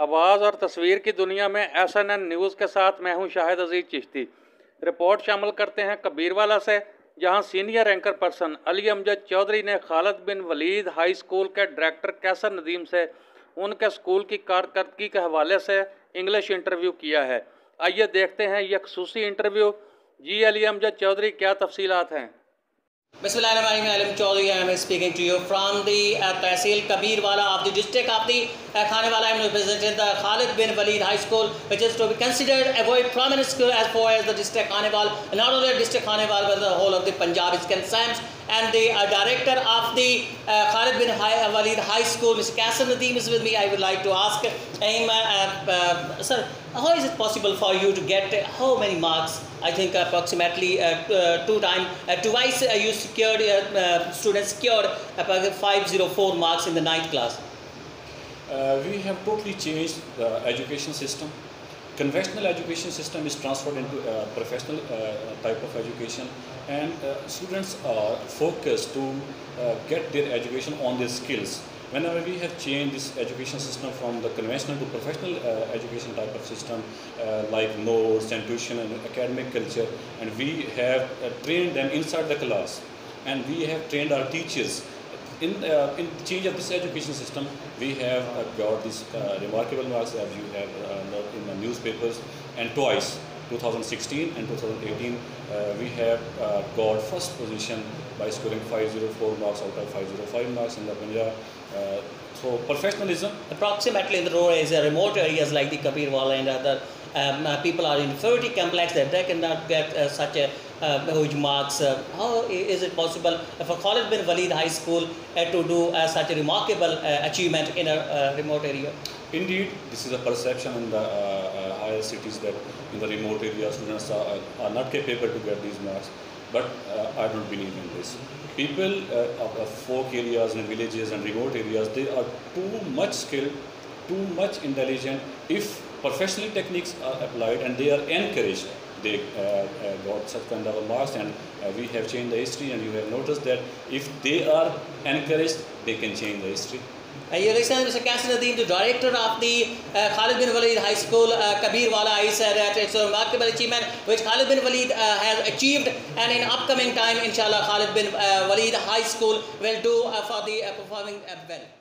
आवाज़ और तस्वीर की दुनिया में SNN न्यूज़ के साथ मैं हूं शाहिद अजीज चिश्ती। रिपोर्ट शामिल करते हैं कबीरवाला से, जहां senior anchor person Ali Amjad Chaudhry ने खालिद बिन वलीद हाई स्कूल के डायरेक्टर कैसर नदीम से उनके स्कूल की कारकर्दगी के हवाले से इंग्लिश इंटरव्यू किया है। आइए देखते हैं यह खसूसी इंटरव्यू। जी अली अमजद चौधरी, क्या तफसीलात हैं? Bismillahirrahmanirrahim. Alim Chaudhary, I am speaking to you from the Tehsil Kabirwala of the district of the Khanewala. I am representing the Khalid bin Walid High School, which is to be considered a very prominent school as far as the district Khanewal, not only district Khanewal but the whole of the Punjab is concerned. And the director of the Khalid bin Walid High School, Mr. Kassim Nadeem, is with me. I would like to ask him, sir, how is it possible for you to get how many marks? I think approximately twice you secured, students secured 504 marks in the 9th class. We have totally changed the education system. Conventional education system is transferred into a professional type of education, and students are focused to get their education on their skills. Whenever we have changed this education system from the conventional to professional education type of system, like notes and tuition and academic culture, and we have trained them inside the class, and we have trained our teachers. In change of this education system, we have got these remarkable marks as you have in the newspapers, and twice, 2016 and 2018, we have got first position by scoring 504 marks out of 505 marks in the Punjab. So professionalism. Approximately in the rural areas, remote areas like the Kabirwala and other people are in inferiority complex that they cannot get such a huge marks. How is it possible for Khalid bin Walid High School to do such a remarkable achievement in a remote area? Indeed, this is a perception in the higher cities that in the remote areas students are not capable to get these marks. But I don't believe in this. People of folk areas and villages and remote areas, they are too much skilled, too much intelligent. If professional techniques are applied and they are encouraged, they got such kind of marks, and we have changed the history, and you have noticed that if they are encouraged, they can change the history. You listen, Mr. Kassim Nadeem, the director of the Khalid bin Walid High School, Kabirwala. I said that it's a remarkable achievement which Khalid bin Walid has achieved, and in upcoming time, inshallah, Khalid bin Walid High School will do for the performing well.